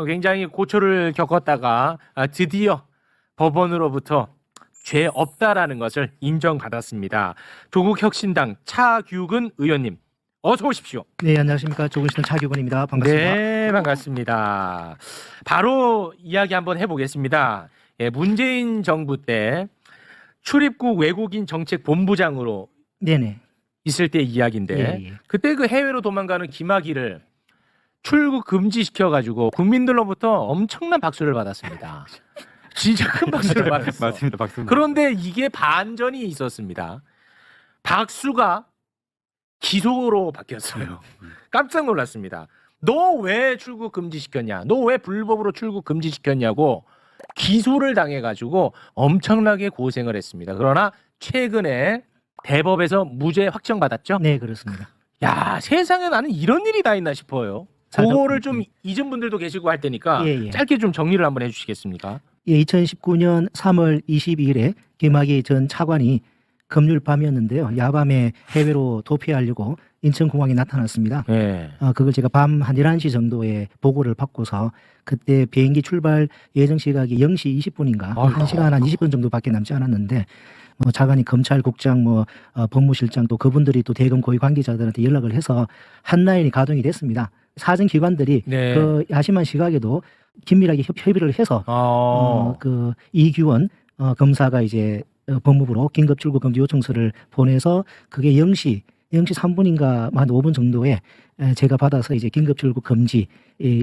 굉장히 고초를 겪었다가 드디어 법원으로부터 죄 없다라는 것을 인정받았습니다. 조국혁신당 차규근 의원님, 어서 오십시오. 네, 안녕하십니까. 조국혁신당 차규근입니다. 반갑습니다. 네, 반갑습니다. 바로 이야기 한번 해보겠습니다. 예, 문재인 정부 때 출입국 외국인 정책 본부장으로 네네. 있을 때 이야기인데 예. 그때 그 해외로 도망가는 김학의를 출국 금지시켜가지고 국민들로부터 엄청난 박수를 받았습니다. 진짜 큰 박수를 받았어. 맞습니다. 박수. 그런데 이게 반전이 있었습니다. 박수가 기소로 바뀌었어요. 깜짝 놀랐습니다. 너 왜 출국 금지시켰냐? 너 왜 불법으로 출국 금지시켰냐고 기소를 당해가지고 엄청나게 고생을 했습니다. 그러나 최근에 대법에서 무죄 확정받았죠? 네, 그렇습니다. 야, 세상에 나는 이런 일이 다 있나 싶어요. 그거를 좀 잊은 분들도 계시고 할 테니까 예. 짧게 좀 정리를 한번 해주시겠습니까? 예, 2019년 3월 22일에 김학의 전 차관이 금요일 밤이었는데요. 야밤에 해외로 도피하려고 인천공항에 나타났습니다. 네. 그걸 제가 밤 한 11시 정도에 보고를 받고서 그때 비행기 출발 예정 시각이 0시 20분인가 아이고. 1시간 한 20분 정도밖에 남지 않았는데 차관이 검찰국장 법무실장 또 그분들이 또 대검 고위 관계자들한테 연락을 해서 한라인이 가동이 됐습니다. 사정 기관들이 네. 그 야심한 시각에도 긴밀하게 협의를 해서 그 이규원 검사가 이제 법무부로 긴급 출국 금지 요청서를 보내서 그게 0시 3분인가 한 5분 정도에 제가 받아서 이제 긴급 출국 금지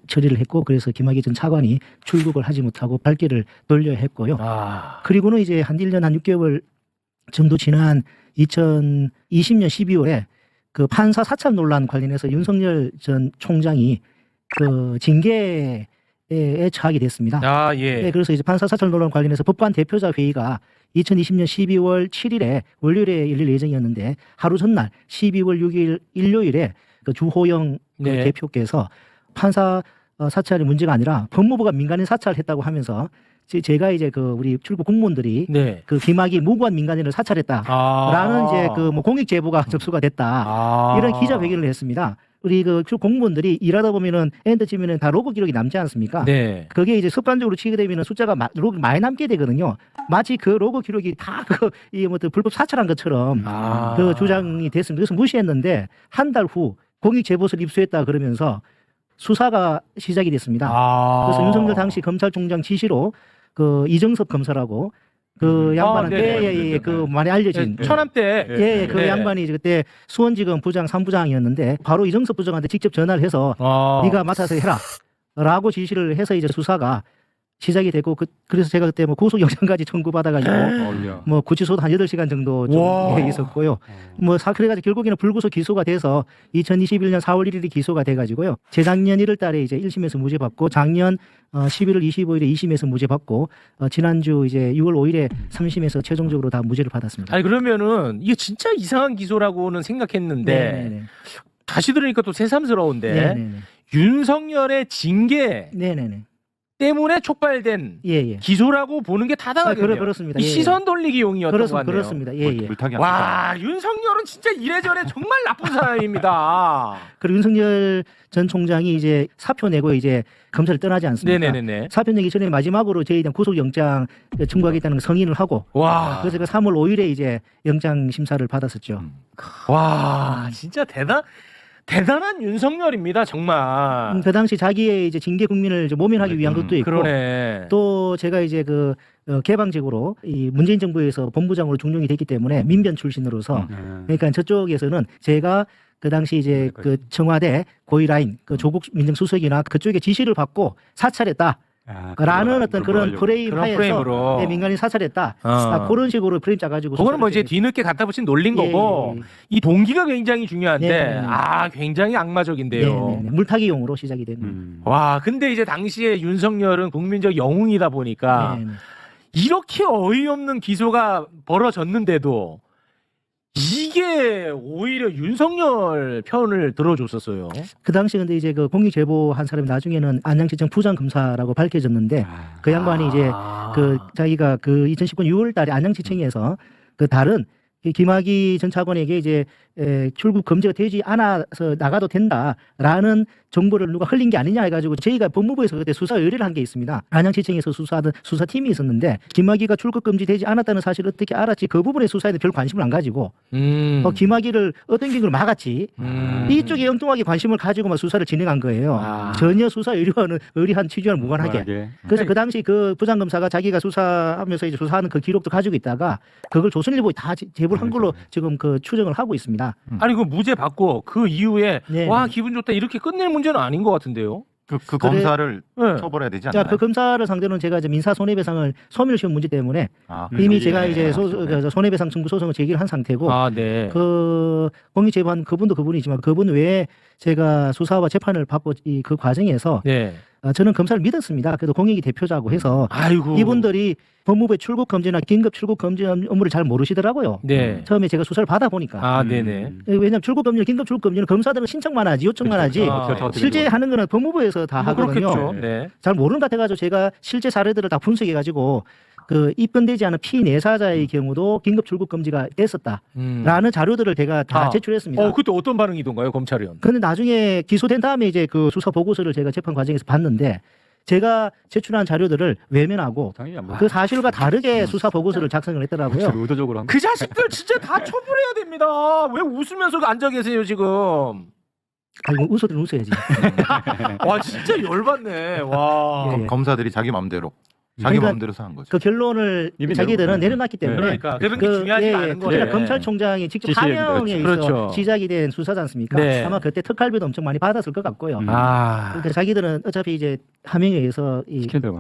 처리를 했고 그래서 김학의 전 차관이 출국을 하지 못하고 발길을 돌려야 했고요. 그리고는 이제 한 1년 한 6개월 정도 지난 2020년 12월에 그 판사 사찰 논란 관련해서 윤석열 전 총장이 그 징계에 처하게 됐습니다. 예. 네, 그래서 이제 판사 사찰 논란 관련해서 법관 대표자 회의가 2020년 12월 7일에 월요일에 열릴 예정이었는데 하루 전날 12월 6일 일요일에 그 주호영 그 네. 대표께서 판사 사찰이 문제가 아니라 법무부가 민간인 사찰했다고 하면서 제가 이제 그 우리 출국 공무원들이 네. 그 김학의 무고한 민간인을 사찰했다라는 이제 그 공익 제보가 접수가 됐다 이런 기자회견을 했습니다. 우리 그 공무원들이 일하다 보면은 엔드치면은 다 로그 기록이 남지 않습니까? 네. 그게 이제 습관적으로 치게 되면은 숫자가 로그 많이 남게 되거든요. 마치 그 로그 기록이 다 불법 사찰한 것처럼 그 주장이 됐습니다. 그래서 무시했는데 한 달 후 공익 제보서를 입수했다 그러면서 수사가 시작이 됐습니다. 그래서 윤석열 당시 검찰총장 지시로 그 이정섭 검사라고 그 양반한테 그 많이 알려진 천암 때 그 양반이 그때 수원지검 부장 3부장이었는데 바로 이정섭 부장한테 직접 전화를 해서 네가 맡아서 해라라고 지시를 해서 이제 수사가 시작이 됐고 그래서 제가 그때 구속 영장까지 청구받아가지고 구치소도 한 8시간 정도 좀 있었고요. 그래가지고 결국에는 불구속 기소가 돼서 2021년 4월 1일에 기소가 돼가지고요. 재작년 1월달에 이제 1심에서 무죄 받고 작년 11월 25일에 2심에서 무죄 받고 지난주 이제 6월 5일에 3심에서 최종적으로 다 무죄를 받았습니다. 아니 그러면은 이게 진짜 이상한 기소라고는 생각했는데 네네네. 다시 들으니까 또 새삼스러운데 네네네. 윤석열의 징계 네네네. 때문에 촉발된 기소라고 보는 게 타당하겠네요. 그렇습니다. 이 시선 돌리기용이었던 것 같네요. 그렇습니다. 와, 윤석열은 진짜 이래저래 정말 나쁜 사람입니다. 그리고 윤석열 전 총장이 이제 사표 내고 이제 검찰을 떠나지 않습니까? 네네네. 사표 내기 전에 마지막으로 저희에 대한 구속영장 청구하겠다는 성인을 하고 그래서 그 3월 5일에 이제 영장 심사를 받았었죠. 와, 진짜 대단한 윤석열입니다, 정말. 그 당시 자기의 이제 징계 국민을 이제 모면하기 위한 것도 있고, 그러네. 또 제가 이제 그 개방적으로 이 문재인 정부에서 본부장으로 중용이 됐기 때문에 민변 출신으로서, 그러니까 저쪽에서는 제가 그 당시 이제 그 청와대 고위라인 그 조국 민정수석이나 그쪽에 지시를 받고 사찰했다. 라는 어떤 그런 프레임 하에서 민간인 사찰했다. 그런 식으로 프레임 짜가지고. 그거는 이제 뒤늦게 갖다 붙인 놀린 거고 이 동기가 굉장히 중요한데 굉장히 악마적인데요. 물타기용으로 시작이 된 거예요. 와, 근데 이제 당시에 윤석열은 국민적 영웅이다 보니까 이렇게 어이없는 기소가 벌어졌는데도 이게 오히려 윤석열 편을 들어줬었어요. 그 당시 근데 이제 그 공익 제보한 사람이 나중에는 안양시청 부장 검사라고 밝혀졌는데 그 양반이 이제 그 자기가 그 2019년 6월 달에 안양시청에서 그 다른 김학의 전 차관에게 이제 출국 금지가 되지 않아서 나가도 된다라는 정보를 누가 흘린 게 아니냐 해가지고 저희가 법무부에서 그때 수사 의뢰를 한 게 있습니다. 안양지청에서 수사하던 수사팀이 있었는데 김학의가 출국 금지되지 않았다는 사실을 어떻게 알았지? 그 부분에 수사에 별 관심을 안 가지고 김학의를 어떤 경우를 막았지. 이쪽에 엉뚱하게 관심을 가지고 막 수사를 진행한 거예요. 전혀 수사 의뢰한 취지와는 무관하게. 그래서 그 당시 그 부장검사가 자기가 수사하면서 이제 수사하는 그 기록도 가지고 있다가 그걸 조선일보에 다 제보를 한 걸로 지금 그 추정을 하고 있습니다. 아니 그 무죄 받고 그 이후에 네. 와 기분 좋다 이렇게 끝낼 문제는 아닌 것 같은데요. 그 검사를 네. 처벌해야 되지 자, 않나요? 그 검사를 상대로는 제가 이제 민사 손해배상을 소멸시효 문제 때문에 이미 제가 이제 손해배상 청구 소송을 제기를 한 상태고 아, 네. 그 공익제보한 그분도 그분이지만 그분 외에 제가 수사와 재판을 받고 그 과정에서 네. 저는 검사를 믿었습니다. 그래도 공익이 대표자고 해서 아이고. 이분들이 법무부의 출국 금지나 긴급 출국 금지 업무를 잘 모르시더라고요. 네. 처음에 제가 수사를 받아 보니까 아, 네네. 왜냐하면 출국 금지, 긴급 출국 금지는 검사들은 신청만 하지 요청만 하지 실제 하는 거는 법무부에서 다 뭐 하거든요. 그렇겠죠. 네. 잘 모르는 것 같아가지고 제가 실제 사례들을 다 분석해가지고 그 입건되지 않은 피내사자의 경우도 긴급 출국 금지가 됐었다라는 자료들을 제가 다 제출했습니다. 그때 어떤 반응이던가요, 검찰은? 그런데 나중에 기소된 다음에 이제 그 수사 보고서를 제가 재판 과정에서 봤는데 제가 제출한 자료들을 외면하고 그 사실과 다르게 수사 보고서를 작성을 했더라고요. 의도적으로 한 그 자식들 진짜 다 처벌해야 됩니다. 왜 웃으면서 앉아 계세요 지금? 아이고 웃어도 웃어야지. 와 진짜 열받네. 와. 예. 검사들이 자기 마음대로 그러니까 마음대로 한 거죠. 그 결론을 이미 자기들은 내려놨기 때문에 그러니까 그런 게 중요하지 않은 거예요. 그러니까 검찰총장이 직접 지시했는데, 하명에 그렇죠. 있어 시작이 된 수사지 않습니까? 네. 아마 그때 특활비도 엄청 많이 받았을 것 같고요. 아. 그러니까 자기들은 어차피 이제 하명에 의해서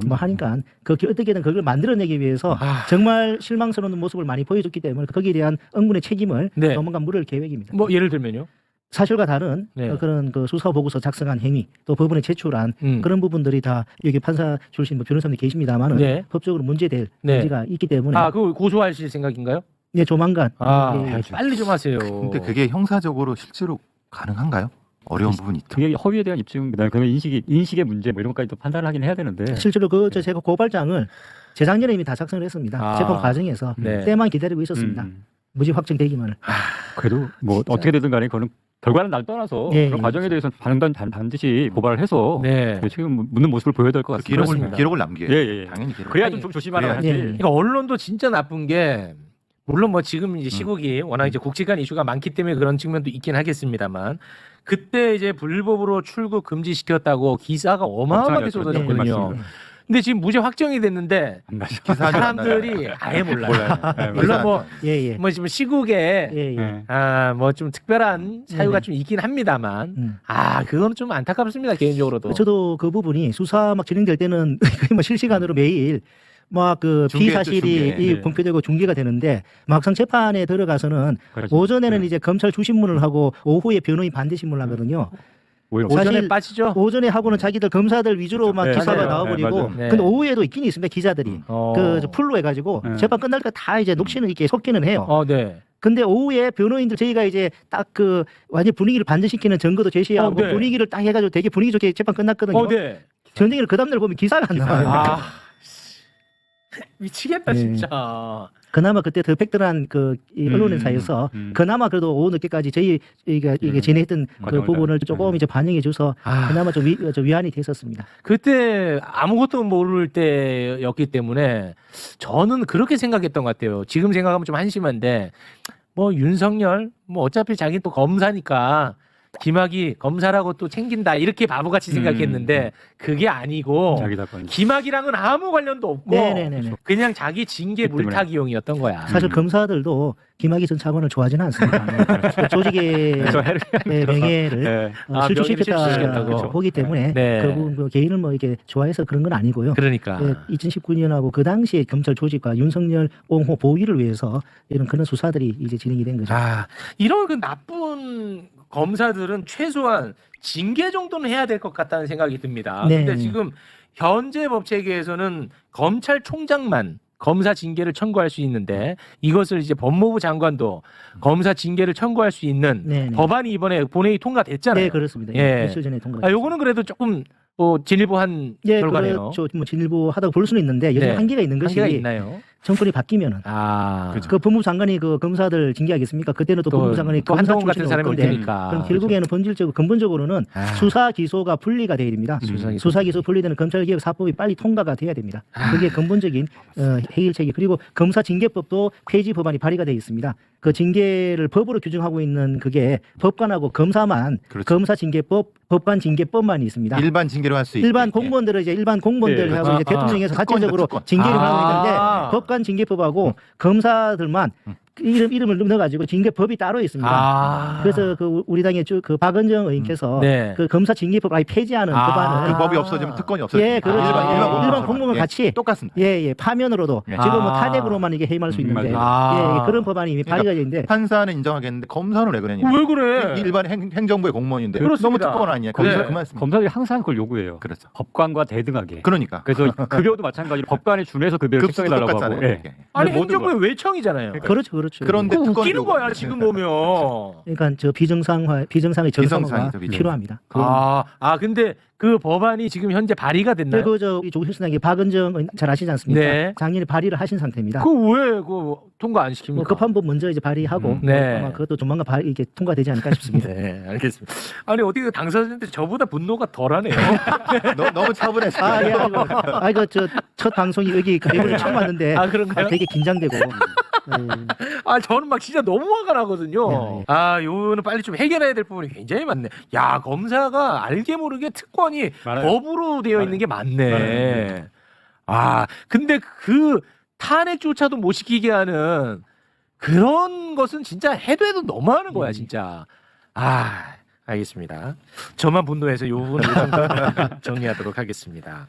뭐 하니까 그 어떻게든 그걸 만들어내기 위해서 정말 실망스러운 모습을 많이 보여줬기 때문에 거기에 대한 응분의 책임을 네. 조만간 물을 계획입니다. 뭐 예를 들면요? 사실과 다른 네. 그런 그 수사 보고서 작성한 행위 또 법원에 제출한 그런 부분들이 다 여기 판사 출신 뭐 변호사님들 계십니다만은 네. 법적으로 문제될 네. 문제가 있기 때문에 그걸 고소하실 생각인가요? 네, 조만간 예. 빨리 좀 하세요. 근데 그게 형사적으로 실제로 가능한가요? 어려운 부분이 있죠. 그게 허위에 대한 입증, 그다음에 그 인식의 문제 뭐 이런 것까지도 판단을 하긴 해야 되는데 실제로 제가 고발장을 재작년에 이미 다 작성을 했습니다. 재판 과정에서 네. 때만 기다리고 있었습니다. 무죄 확정되기만을. 그래도 뭐 어떻게 되든 간에 그거는 결과는 날 떠나서 예, 그런 예. 과정에 대해서는 반드시 고발을 해서 네. 지금 묻는 모습을 보여야 될 것 같습니다. 그렇습니다. 기록을 남겨요. 예. 당연히 기록. 그래야 좀 조심하라고 하지. 예. 그러니까 언론도 진짜 나쁜 게 물론 뭐 지금 이제 시국이 워낙 이제 국제간 이슈가 많기 때문에 그런 측면도 있긴 하겠습니다만 그때 이제 불법으로 출국 금지시켰다고 기사가 어마어마하게 쏟아졌거든요. 근데 지금 무죄 확정이 됐는데 사람들이 아예 몰라요. 물론 뭐 지금 시국에 뭐 좀 특별한 사유가 좀 있긴 합니다만 그건 좀 안타깝습니다 개인적으로도. 저도 그 부분이 수사 막 진행될 때는 거의 뭐 실시간으로 매일 막 그 피사실이 공표되고 중계가 되는데 막상 재판에 들어가서는 오전에는 이제 검찰 주신문을 하고 오후에 변호인 반대 신문을 하거든요. 오전에 빠지죠. 오전에 하고는 자기들 검사들 위주로만 기사가 맞아요. 나와버리고 네. 근데 오후에도 있긴 있습니다 기자들이 그 풀로 해가지고 재판 끝날 때 다 이제 녹취는 이렇게 섞기는 해요. 네. 근데 오후에 변호인들 저희가 이제 딱 그 완전 분위기를 반전시키는 증거도 제시하고 네. 분위기를 딱 해가지고 되게 분위기 좋게 재판 끝났거든요. 네. 전쟁일 그 다음날 보면 기사가 안 나와요. 미치겠다 네. 진짜. 그나마 그때 더 팩트한 이 언론사에서 그나마 그래도 오후 늦게까지 저희가 이게 진행했던 그 부분을 조금 이제 반영해 줘서 그나마 좀 위안이 됐었습니다. 그때 아무것도 모를 때였기 때문에 저는 그렇게 생각했던 것 같아요. 지금 생각하면 좀 한심한데 뭐 윤석열 뭐 어차피 자기 또 검사니까 김학의 검사라고 또 챙긴다 이렇게 바보같이 생각했는데 그게 아니고 김학의랑은 아무 관련도 없고 네네네. 그냥 자기 징계 물타기용이었던 거야. 사실 검사들도 김학의 전 차관을 좋아하지는 않습니다. 조직의 명예를 실추시켰다고 보기 때문에 그 부분 뭐 개인을 뭐 이렇게 좋아해서 그런 건 아니고요. 그러니까 2019년하고 그 당시에 검찰 조직과 윤석열 옹호 보위를 위해서 이런 그런 수사들이 이제 진행이 된 거죠. 이런 그 나쁜 검사들은 최소한 징계 정도는 해야 될 것 같다는 생각이 듭니다. 근데 지금 현재 법 체계에서는 검찰총장만 검사 징계를 청구할 수 있는데 이것을 이제 법무부 장관도 검사 징계를 청구할 수 있는 법안이 이번에 본회의 통과됐잖아요. 네, 그렇습니다. 며칠 전에 통과. 요거는 그래도 조금 진일보한 결과네요. 그렇죠. 뭐 진일보하다고 볼 수는 있는데 여전히 한계가 있는 것이 한계가 있나요? 정권이 바뀌면은 그렇죠. 그 법무부 장관이 그 검사들 징계하겠습니까? 그때는 또 법무부 장관이 또 검사 한동훈 같은 출신이 사람이 올 올 건데 테니까. 그럼 결국에는 본질적으로 근본적으로는 수사 기소가 분리가 돼야 됩니다. 수사 기소 분리되는 검찰개혁 4법이 빨리 통과가 돼야 됩니다. 그게 근본적인 해결책이. 그리고 검사 징계법도 폐지 법안이 발의가 되어 있습니다. 그 징계를 법으로 규정하고 있는 그게 법관하고 검사만 그렇죠. 검사 징계법, 법관 징계법만 있습니다. 일반 징계로 할 수 있게. 일반 공무원들은 이제 일반 공무원들하고 네. 이제 대통령에서 자체적으로 특권. 징계를 아. 하고 있는데 법관 징계법하고 검사들만 이름을 넣어가지고 징계법이 따로 있습니다. 그래서 그 우리 당의 그 박은정 의원께서 네. 그 검사 징계법 아예 폐지하는 법안을 그 법이 없어지면 특권이 없어지니까. 예, 그렇죠. 일반 공무원 같이 똑같습니다. 예, 파면으로도 예. 지금 뭐 타dek으로만 이게 해임할 수 있는데 맞아요. 예, 그런 법안이 이미 발의가 되어 있는데 판사는 인정하겠는데 검사는 왜 그러냐? 왜 그래? 일반 행정부의 공무원인데 그렇습니다. 너무 특권 아니냐? 검사 네. 그만 했습니다. 검사들이 항상 그걸 요구해요. 그렇죠. 법관과 대등하게. 그러니까. 그래서 급여도 마찬가지로 법관에 준해서 급여를 급수도 책정해달라고 하고. 똑같잖아요. 예. 아니 모든 행정부의 외청이잖아요. 그렇죠. 그런데 그거 특권이 웃기는 거야 지금 보면. 그러니까 저 비정상의 정상화가 비정상이죠, 비정상. 필요합니다. 근데 그 법안이 지금 현재 발의가 됐나요? 그저 조국혁신당의 박은정 의원 잘 아시지 않습니까? 네. 작년에 발의를 하신 상태입니다. 그왜 통과 안 시킵니까? 뭐 급한 법 먼저 이제 발의하고 네. 아마 그것도 조만간 이게 통과되지 않을까 싶습니다. 네, 알겠습니다. 아니 어떻게 당사자인데 저보다 분노가 덜하네요. 너무 차분해서. 예, 이거 첫 방송이 여기 이번에 처음 왔는데 그런가요? 되게 긴장되고. 저는 막 진짜 너무 화가 나거든요. 네. 요거는 빨리 좀 해결해야 될 부분이 굉장히 많네. 야, 검사가 알게 모르게 특권이 많아요. 법으로 되어 있는 게 많네. 근데 그 탄핵조차도 못 시키게 하는 그런 것은 진짜 해도 너무하는 거야, 진짜. 알겠습니다. 저만 분노해서 요 부분을 정리하도록 하겠습니다.